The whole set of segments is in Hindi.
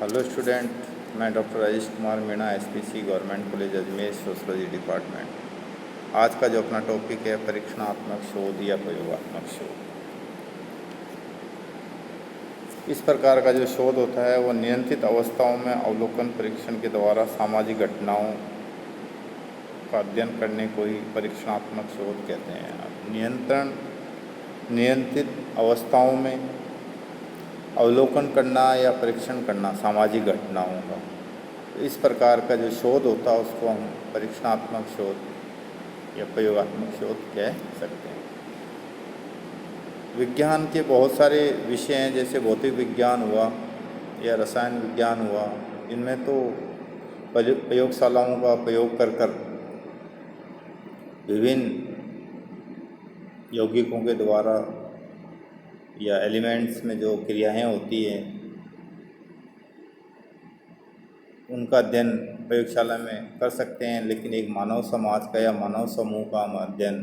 हेलो स्टूडेंट, मैं doctor Rajesh Kumar Meena, SPC government college Ajmer, sociology department. आज का जो अपना टॉपिक है परीक्षणात्मक शोध या प्रयोगात्मक शोध। इस प्रकार का जो शोध होता है वो नियंत्रित अवस्थाओं में अवलोकन परीक्षण के द्वारा सामाजिक घटनाओं का अध्ययन करने को ही परीक्षणात्मक शोध कहते हैं। नियंत्रित अवस्थाओं में अवलोकन करना या परीक्षण करना सामाजिक घटनाओं का, तो इस प्रकार का जो शोध होता है उसको हम परीक्षणात्मक शोध या प्रयोगात्मक शोध कह सकते हैं। विज्ञान के बहुत सारे विषय हैं, जैसे भौतिक विज्ञान हुआ या रसायन विज्ञान हुआ। इनमें तो प्रयोगशालाओं का प्रयोग कर विभिन्न यौगिकों के द्वारा या एलिमेंट्स में जो क्रियाएं होती हैं उनका अध्ययन प्रयोगशाला में कर सकते हैं। लेकिन एक मानव समाज का या मानव समूह का हम अध्ययन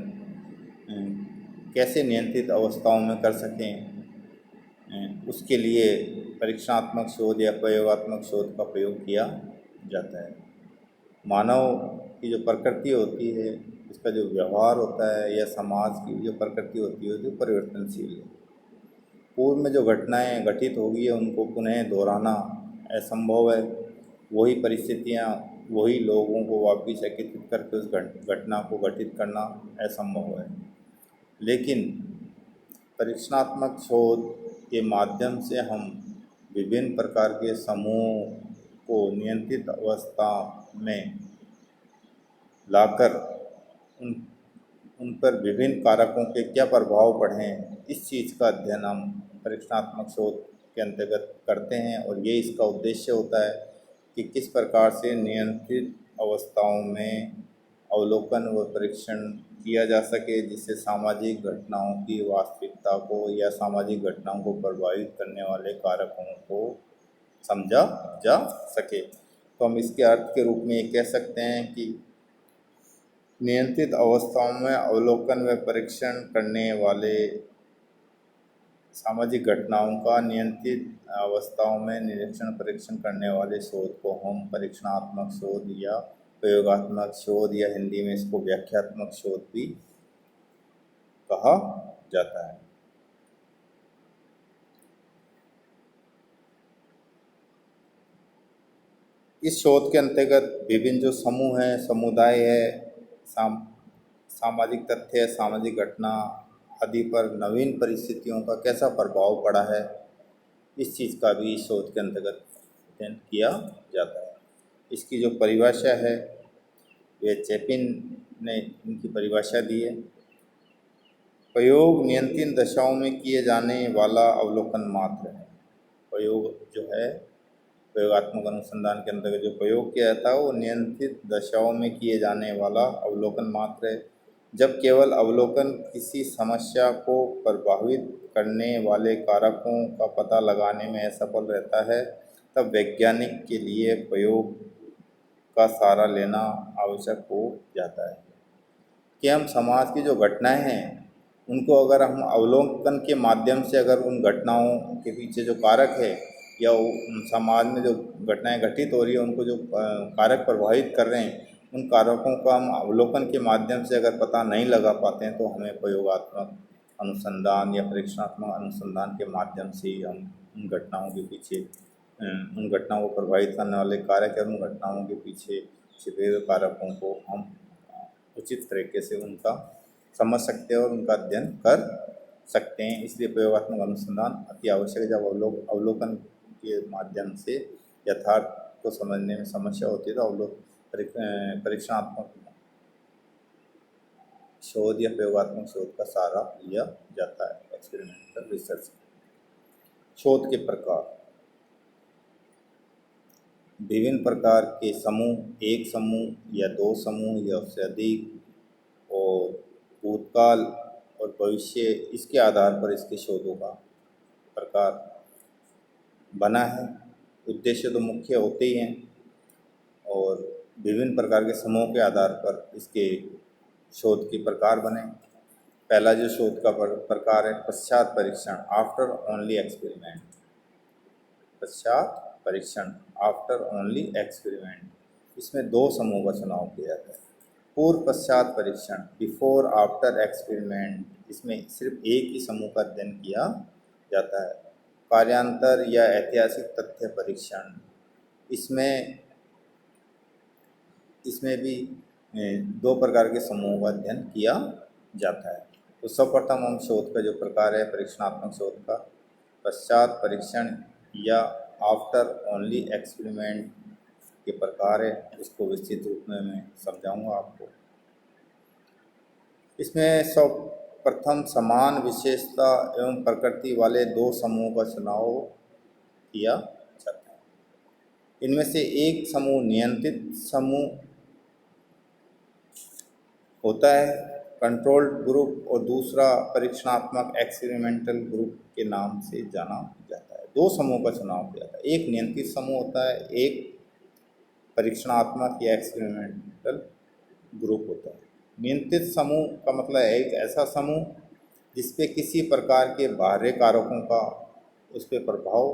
कैसे नियंत्रित अवस्थाओं में कर सकें, उसके लिए परीक्षणात्मक शोध या प्रयोगात्मक शोध का प्रयोग किया जाता है। मानव की जो प्रकृति होती है, उसका जो व्यवहार होता है, या समाज की जो प्रकृति होती है जो परिवर्तनशील है। पूर्व में जो घटनाएं घटित होगी है उनको पुनः दोहराना असंभव है। वही परिस्थितियां, वही लोगों को वापिस एकत्रित करके उस घटना को घटित करना असंभव है। लेकिन परीक्षणात्मक शोध के माध्यम से हम विभिन्न प्रकार के समूहों को नियंत्रित अवस्था में लाकर उन पर विभिन्न कारकों के क्या प्रभाव पड़े हैं, इस चीज़ का अध्ययन हम परीक्षणात्मक शोध के अंतर्गत करते हैं। और ये इसका उद्देश्य होता है कि किस प्रकार से नियंत्रित अवस्थाओं में अवलोकन व परीक्षण किया जा सके, जिससे सामाजिक घटनाओं की वास्तविकता को या सामाजिक घटनाओं को प्रभावित करने वाले कारकों को समझा जा सके। तो हम इसके अर्थ के रूप में ये कह सकते हैं कि नियंत्रित अवस्थाओं में अवलोकन व परीक्षण करने वाले सामाजिक घटनाओं का नियंत्रित अवस्थाओं में निरीक्षण परीक्षण करने वाले शोध को हम परीक्षणात्मक शोध या प्रयोगात्मक शोध, या हिंदी में इसको व्याख्यात्मक शोध भी कहा जाता है। इस शोध के अंतर्गत विभिन्न जो समूह हैं, समुदाय है, सामाजिक तथ्य, सामाजिक घटना आदि पर नवीन परिस्थितियों का कैसा प्रभाव पड़ा है, इस चीज़ का भी इस शोध के अंतर्गत अध्ययन किया जाता है। इसकी जो परिभाषा है वह चैपिन ने इनकी परिभाषा दी है। प्रयोग नियंत्रित दशाओं में किए जाने वाला अवलोकन मात्र है। प्रयोग जो है प्रयोगात्मक अनुसंधान के अंतर्गत जो प्रयोग किया था वो नियंत्रित दशाओं में किए जाने वाला अवलोकन मात्र है। जब केवल अवलोकन किसी समस्या को प्रभावित करने वाले कारकों का पता लगाने में असफल रहता है, तब वैज्ञानिक के लिए प्रयोग का सहारा लेना आवश्यक हो जाता है। कि हम समाज की जो घटनाएं हैं उनको अगर हम अवलोकन के माध्यम से अगर उन घटनाओं के पीछे जो कारक है या समाज में जो घटनाएं घटित हो रही है उनको जो कारक प्रभावित कर रहे हैं, उन कारकों का हम अवलोकन के माध्यम से अगर पता नहीं लगा पाते हैं, तो हमें प्रयोगात्मक अनुसंधान या परीक्षणात्मक अनुसंधान के माध्यम से ही हम उन घटनाओं के पीछे, उन घटनाओं को प्रभावित करने वाले कारक या उन घटनाओं के पीछे छिपे हुए कारकों को हम उचित तरीके से उनका समझ सकते हैं और उनका अध्ययन कर सकते हैं। इसलिए प्रयोगात्मक अनुसंधान अति आवश्यक है। जब अवलोकन के माध्यम से यथार्थ को समझने में समस्या होती है तो परीक्षणात्मक शोध या प्रयोगात्मक शोध का सहारा लिया जाता है। Experimental research. शोध के प्रकार, विभिन्न प्रकार के समूह, एक समूह या दो समूह या उससे अधिक, और भूतकाल और भविष्य, इसके आधार पर इसके शोधों का प्रकार बना है। उद्देश्य तो मुख्य होते ही हैं और विभिन्न प्रकार के समूह के आधार पर इसके शोध के प्रकार बने। पहला जो शोध का प्रकार है पश्चात परीक्षण, आफ्टर ओनली एक्सपेरिमेंट। पश्चात परीक्षण आफ्टर ओनली एक्सपेरिमेंट, इसमें दो समूह का चुनाव किया जाता है। पूर्व पश्चात परीक्षण बिफोर आफ्टर एक्सपेरिमेंट, इसमें सिर्फ एक ही समूह का अध्ययन किया जाता है। कार्यांतर या ऐतिहासिक तथ्य परीक्षण, इसमें भी दो प्रकार के समूहों का अध्ययन किया जाता है। तो सर्वप्रथम हम शोध का जो प्रकार है परीक्षणात्मक शोध का, पश्चात परीक्षण या आफ्टर ओनली एक्सपेरिमेंट के प्रकार है, उसको विस्तृत रूप में मैं समझाऊंगा आपको। इसमें सर्वप्रथम समान विशेषता एवं प्रकृति वाले दो समूहों का चुनाव किया जाता है। इनमें से एक समूह नियंत्रित समूह होता है, कंट्रोल्ड ग्रुप, और दूसरा परीक्षणात्मक एक्सपेरिमेंटल ग्रुप के नाम से जाना जाता है। दो समूह का चुनाव किया जाता है, एक नियंत्रित समूह होता है, एक परीक्षणात्मक या एक्सपेरिमेंटल ग्रुप होता है। नियंत्रित समूह का मतलब है एक ऐसा समूह जिस पे किसी प्रकार के बाहरी कारकों का उस पर प्रभाव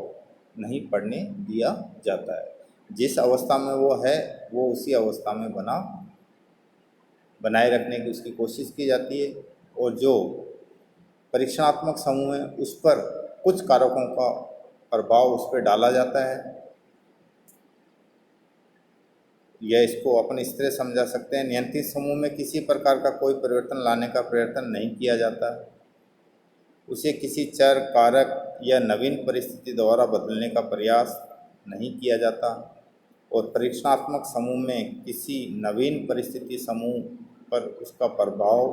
नहीं पड़ने दिया जाता है। जिस अवस्था में वो है वो उसी अवस्था में बनाए रखने की उसकी कोशिश की जाती है, और जो परीक्षणात्मक समूह है उस पर कुछ कारकों का प्रभाव उस पर डाला जाता है। यह इसको अपन इस तरह समझा सकते हैं, नियंत्रित समूह में किसी प्रकार का कोई परिवर्तन लाने का प्रयत्न नहीं किया जाता, उसे किसी चर, कारक या नवीन परिस्थिति द्वारा बदलने का प्रयास नहीं किया जाता, और परीक्षणात्मक समूह में किसी नवीन परिस्थिति समूह पर उसका प्रभाव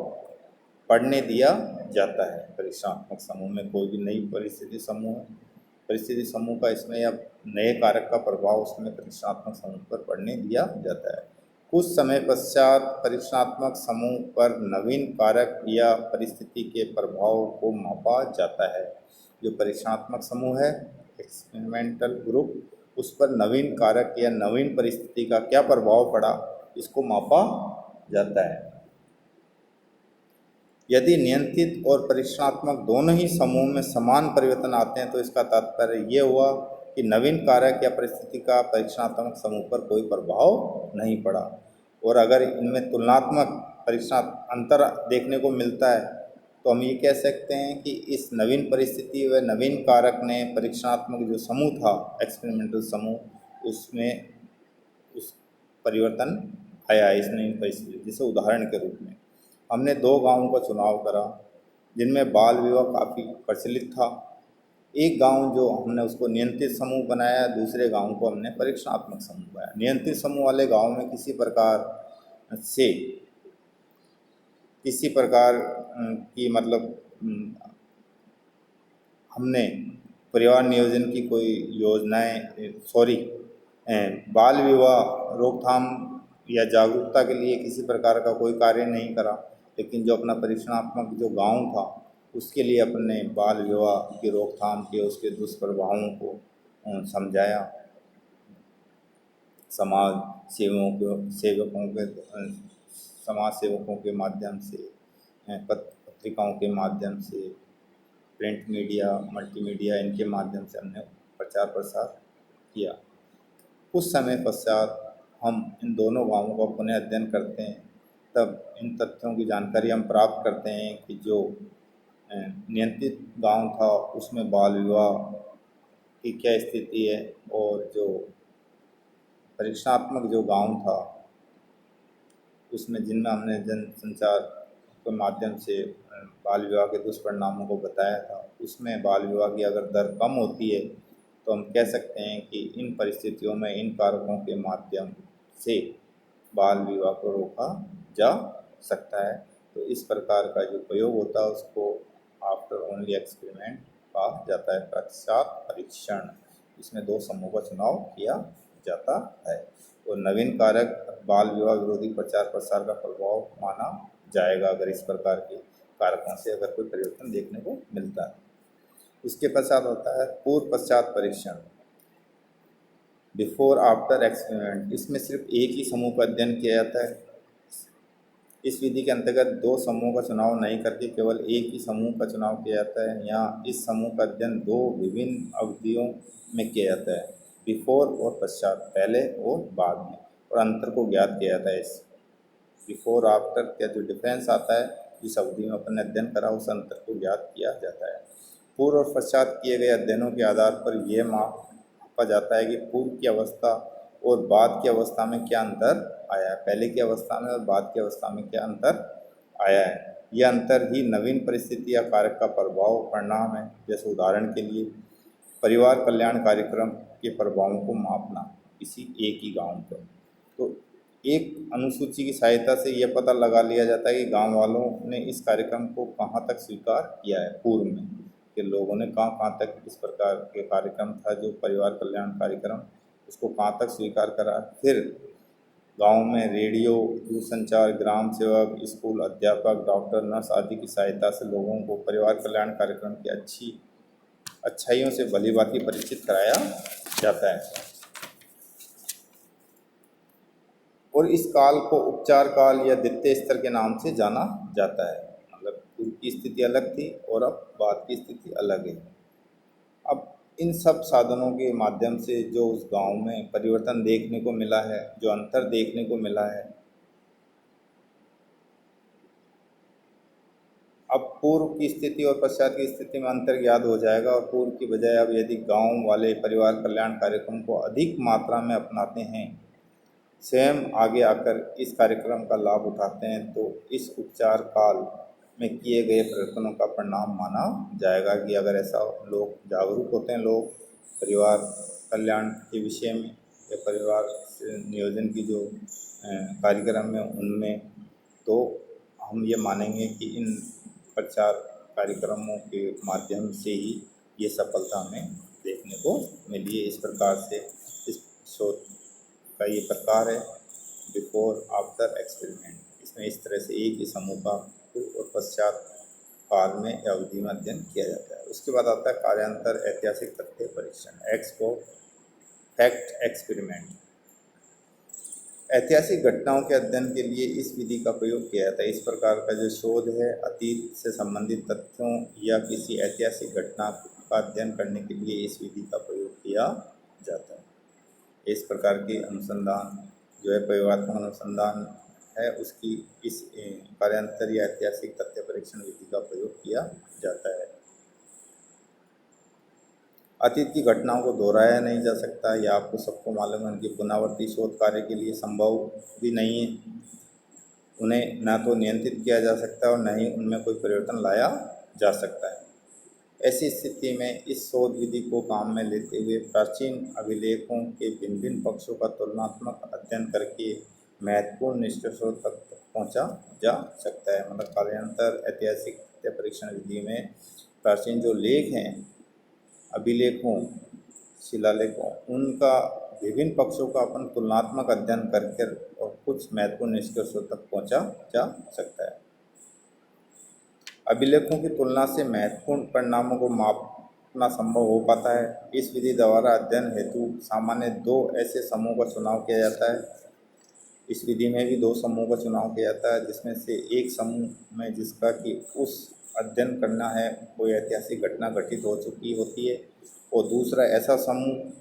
पड़ने दिया जाता है। परीक्षणात्मक समूह में कोई भी नई परिस्थिति समूह का इसमें या नए कारक का प्रभाव उसमें परीक्षणात्मक समूह पर पड़ने दिया जाता है। कुछ समय पश्चात परीक्षणात्मक समूह पर नवीन कारक या परिस्थिति के प्रभाव को मापा जाता है। जो परीक्षणात्मक समूह है एक्सपेरिमेंटल ग्रुप, उस पर नवीन कारक या नवीन परिस्थिति का क्या प्रभाव पड़ा इसको मापा जाता है। यदि नियंत्रित और परीक्षणात्मक दोनों ही समूह में समान परिवर्तन आते हैं तो इसका तात्पर्य ये हुआ कि नवीन कारक या परिस्थिति का परीक्षणात्मक समूह पर कोई प्रभाव नहीं पड़ा। और अगर इनमें तुलनात्मक परीक्षण अंतर देखने को मिलता है तो हम ये कह सकते हैं कि इस नवीन परिस्थिति व नवीन कारक ने परीक्षणात्मक जो समूह था एक्सपेरिमेंटल समूह उसमें उस परिवर्तन आया इस नई परिस्थिति। जैसे उदाहरण के रूप में हमने दो गांवों का चुनाव करा जिनमें बाल विवाह काफ़ी प्रचलित था। एक गांव जो हमने उसको नियंत्रित समूह बनाया, दूसरे गांव को हमने परीक्षणात्मक समूह बनाया। नियंत्रित समूह वाले गांव में किसी प्रकार की हमने परिवार नियोजन की कोई बाल विवाह रोकथाम या जागरूकता के लिए किसी प्रकार का कोई कार्य नहीं करा, लेकिन जो अपना परीक्षणात्मक जो गांव था उसके लिए अपने बाल विवाह की रोकथाम के उसके दुष्प्रभावों को समझाया। समाज सेवकों के माध्यम से, पत्रिकाओं के माध्यम से, प्रिंट मीडिया, मल्टीमीडिया, इनके माध्यम से हमने प्रचार प्रसार किया। कुछ समय पश्चात हम इन दोनों गांवों का पुनः अध्ययन करते हैं, तब इन तथ्यों की जानकारी हम प्राप्त करते हैं कि जो नियंत्रित गांव था उसमें बाल विवाह की क्या स्थिति है, और जो परीक्षणात्मक जो गांव था उसमें जिनमें हमने जनसंचार के माध्यम से बाल विवाह के दुष्परिणामों को बताया था, उसमें बाल विवाह की अगर दर कम होती है तो हम कह सकते हैं कि इन परिस्थितियों में इन कारकों के माध्यम से बाल विवाह को रोका जा सकता है। तो इस प्रकार का जो प्रयोग होता है उसको आफ्टर ओनली एक्सपेरिमेंट कहा जाता है, पश्चात परीक्षण। इसमें दो समूह का चुनाव किया जाता है और नवीन कारक बाल विवाह विरोधी प्रचार प्रसार का प्रभाव माना जाएगा अगर इस प्रकार के कारकों से अगर कोई परिवर्तन देखने को मिलता है। उसके पश्चात होता है पूर्व पश्चात परीक्षण, बिफोर आफ्टर एक्सपेरिमेंट। इसमें सिर्फ एक ही समूह का अध्ययन किया जाता है। इस विधि के अंतर्गत दो समूह का चुनाव नहीं करके केवल एक ही समूह का चुनाव किया जाता है। यहाँ इस समूह का अध्ययन दो विभिन्न अवधियों में किया जाता है। बिफोर और पश्चात, पहले और बाद में, और अंतर को ज्ञात किया जाता है। इस बिफोर आफ्टर का जो डिफरेंस आता है, जिस अवधि में अपन ने अध्ययन करा, उस अंतर को ज्ञात किया जाता है। पूर्व और पश्चात किए गए अध्ययनों के आधार पर यह मापा जाता है कि पूर्व की अवस्था और बाद की अवस्था में क्या अंतर आया है, पहले की अवस्था में और बाद की अवस्था में क्या अंतर आया है। यह अंतर ही नवीन परिस्थिति या कारक का प्रभाव परिणाम है। जैसे उदाहरण के लिए परिवार कल्याण कार्यक्रम के प्रभावों को मापना किसी एक ही गांव पर, तो एक अनुसूची की सहायता से यह पता लगा लिया जाता है कि गांव वालों ने इस कार्यक्रम को कहां तक स्वीकार किया है, पूर्व में कि लोगों ने कहां कहां तक इस प्रकार के कार्यक्रम था जो परिवार कल्याण कार्यक्रम, उसको कहां तक स्वीकार करा। फिर गांव में रेडियो, दूरसंचार, ग्राम सेवक, स्कूल अध्यापक, डॉक्टर, नर्स आदि की सहायता से लोगों को परिवार कल्याण कार्यक्रम की अच्छाइयों से भली भांति परिचित कराया जाता है। और इस काल को उपचार काल या द्वितीय स्तर के नाम से जाना जाता है। मतलब पूर्व की स्थिति अलग थी और अब बाद की स्थिति अलग है। अब इन सब साधनों के माध्यम से जो उस गांव में परिवर्तन देखने को मिला है, जो अंतर देखने को मिला है, अब पूर्व की स्थिति और पश्चात की स्थिति में अंतर ज्ञात हो जाएगा। और पूर्व की बजाय अब यदि गांव वाले परिवार कल्याण कार्यक्रम को अधिक मात्रा में अपनाते हैं, स्वयं आगे आकर इस कार्यक्रम का लाभ उठाते हैं, तो इस उपचार काल में किए गए प्रयत्नों का परिणाम माना जाएगा। कि अगर ऐसा लोग जागरूक होते हैं, लोग परिवार कल्याण के विषय में या परिवार से नियोजन की जो कार्यक्रम है उनमें, तो हम ये मानेंगे कि इन प्रचार कार्यक्रमों के माध्यम से ही ये सफलता हमें देखने को मिली है। इस प्रकार से इस शोध का ये प्रकार है बिफोर आफ्टर एक्सपेरिमेंट। इसमें इस तरह से एक ही समूह का पूर्व और पश्चात काल में या अवधि में अध्ययन किया जाता है। उसके बाद आता है कार्यांतर ऐतिहासिक तथ्य परीक्षण, एक्सपो फैक्ट एक्सपेरिमेंट। ऐतिहासिक घटनाओं के अध्ययन के लिए इस विधि का प्रयोग किया जाता है। इस प्रकार का जो शोध है, अतीत से संबंधित तथ्यों या किसी ऐतिहासिक घटना का अध्ययन करने के लिए इस विधि का प्रयोग किया जाता है। इस प्रकार के अनुसंधान जो है प्रयोगात्मक अनुसंधान है, उसकी इस कार्यांतर या ऐतिहासिक तथ्य परीक्षण विधि का प्रयोग किया जाता है। अतीत की घटनाओं को दोहराया नहीं जा सकता, या आपको सबको मालूम है कि पुनरावृत्ति शोध कार्य के लिए संभव भी नहीं है। उन्हें न तो नियंत्रित किया जा सकता है और न ही उनमें कोई परिवर्तन लाया जा सकता है। ऐसी स्थिति में इस शोध विधि को काम में लेते हुए प्राचीन अभिलेखों के भिन्न भिन्न पक्षों का तुलनात्मक अध्ययन करके महत्वपूर्ण निष्कर्षों तक पहुँचा जा सकता है। मतलब कार्यांतर ऐतिहासिक तथ्य परीक्षण विधि में प्राचीन जो लेख हैं, अभिलेखों, शिलालेखों, उनका विभिन्न पक्षों का अपन तुलनात्मक अध्ययन करके और कुछ महत्वपूर्ण निष्कर्षों तक पहुंचा जा सकता है। अभिलेखों की तुलना से महत्वपूर्ण परिणामों को मापना संभव हो पाता है। इस विधि द्वारा अध्ययन हेतु सामान्य दो ऐसे समूह का चुनाव किया जाता है। इस विधि में भी दो समूह का चुनाव किया जाता है, जिसमें से एक समूह में जिसका कि उस अध्ययन करना है कोई ऐतिहासिक घटना घटित हो चुकी होती है, और दूसरा ऐसा समूह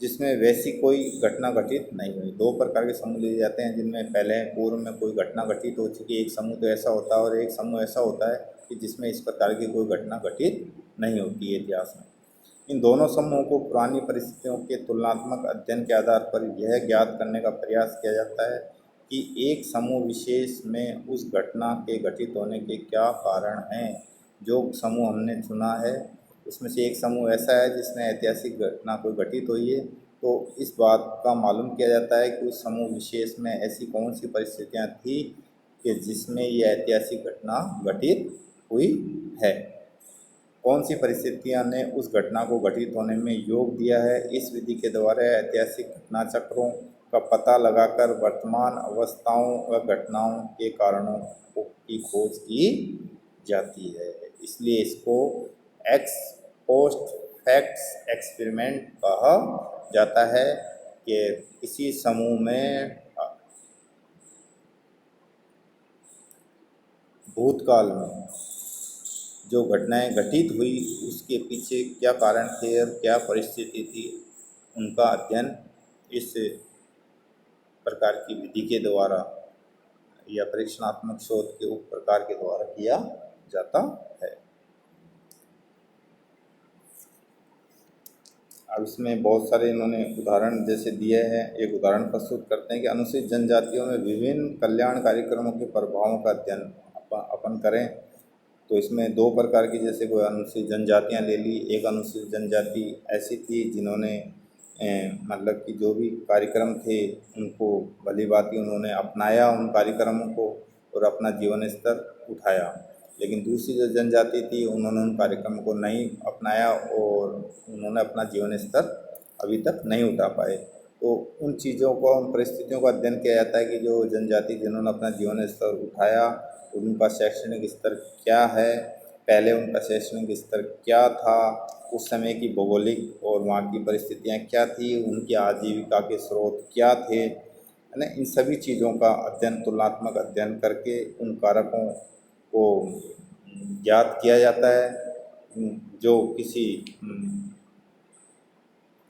जिसमें वैसी कोई घटना घटित नहीं हुई। दो प्रकार के समूह लिए जाते हैं, जिनमें पहले पूर्व में कोई घटना घटित हो चुकी है। एक समूह तो ऐसा होता है, और एक समूह ऐसा होता है कि जिसमें इस प्रकार की कोई घटना घटित नहीं होती है इतिहास में। इन दोनों समूहों को पुरानी परिस्थितियों के तुलनात्मक अध्ययन के आधार पर यह ज्ञात करने का प्रयास किया जाता है कि एक समूह विशेष में उस घटना के घटित होने के क्या कारण हैं। जो समूह हमने चुना है उसमें से एक समूह ऐसा है जिसमें ऐतिहासिक घटना कोई घटित हुई है, तो इस बात का मालूम किया जाता है कि उस समूह विशेष में ऐसी कौन सी परिस्थितियाँ थी कि जिसमें ये ऐतिहासिक घटना घटित हुई है, कौन सी परिस्थितियां ने उस घटना को घटित होने में योग दिया है। इस विधि के द्वारा ऐतिहासिक घटना चक्रों का पता लगाकर वर्तमान अवस्थाओं व घटनाओं के कारणों की खोज की जाती है। इसलिए इसको एक्स पोस्ट फैक्ट्स एक्सपेरिमेंट कहा जाता है कि किसी समूह में भूतकाल में जो घटनाएं घटित हुई उसके पीछे क्या कारण थे और क्या परिस्थिति थी, उनका अध्ययन इस प्रकार की विधि के द्वारा या परीक्षणात्मक शोध के उप प्रकार के द्वारा किया जाता है। अब इसमें बहुत सारे इन्होंने उदाहरण जैसे दिए हैं। एक उदाहरण प्रस्तुत करते हैं कि अनुसूचित जनजातियों में विभिन्न कल्याण कार्यक्रमों के प्रभावों का अध्ययन अपन करें। तो इसमें दो प्रकार की, जैसे कोई अनुसूचित जनजातियाँ ले ली। एक अनुसूचित जनजाति ऐसी थी जिन्होंने मतलब कि जो भी कार्यक्रम थे उनको भली भांति उन्होंने अपनाया उन कार्यक्रमों को और अपना जीवन स्तर उठाया। लेकिन दूसरी जो जनजाति थी उन्होंने उन कार्यक्रमों को नहीं अपनाया और उन्होंने अपना जीवन स्तर अभी तक नहीं उठा पाए। तो उन चीज़ों को, उन परिस्थितियों का अध्ययन किया जाता है कि जो जनजाति जिन्होंने अपना जीवन स्तर उठाया उनका शैक्षणिक स्तर क्या है, पहले उनका शैक्षणिक स्तर क्या था, उस समय की भौगोलिक और वहाँ की परिस्थितियाँ क्या थी, उनकी आजीविका के स्रोत क्या थे, है ना। इन सभी चीज़ों का अध्ययन, तुलनात्मक अध्ययन करके उन कारकों को ज्ञात किया जाता है जो किसी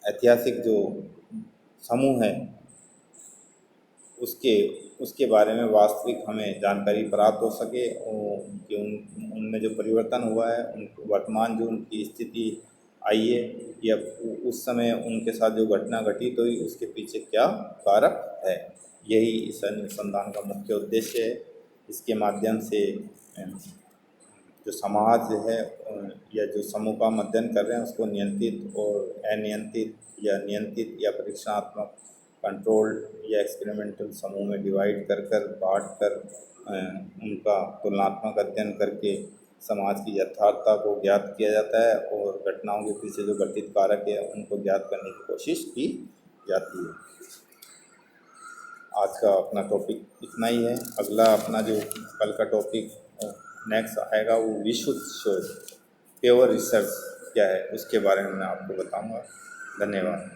ऐतिहासिक जो समूह है उसके बारे में वास्तविक हमें जानकारी प्राप्त हो सके और कि उनमें जो परिवर्तन हुआ है, उन वर्तमान जो उनकी स्थिति आई है या उस समय उनके साथ जो घटना घटित हुई उसके पीछे क्या कारक है। यही इस अनुसंधान का मुख्य उद्देश्य है। इसके माध्यम से जो समाज है या जो समूह का हम अध्ययन कर रहे हैं उसको नियंत्रित और अनियंत्रित या नियंत्रित या परीक्षणात्मक, कंट्रोल्ड या एक्सपेरिमेंटल समूह में डिवाइड कर बांट कर उनका तुलनात्मक अध्ययन करके समाज की यथार्थता को ज्ञात किया जाता है और घटनाओं के पीछे जो घटित कारक है उनको ज्ञात करने की कोशिश की जाती है। आज का अपना टॉपिक इतना ही है। अगला अपना जो कल का टॉपिक नेक्स्ट आएगा वो विशुद्ध शोध, प्योर रिसर्च क्या है उसके बारे में मैं आपको बताऊंगा। धन्यवाद।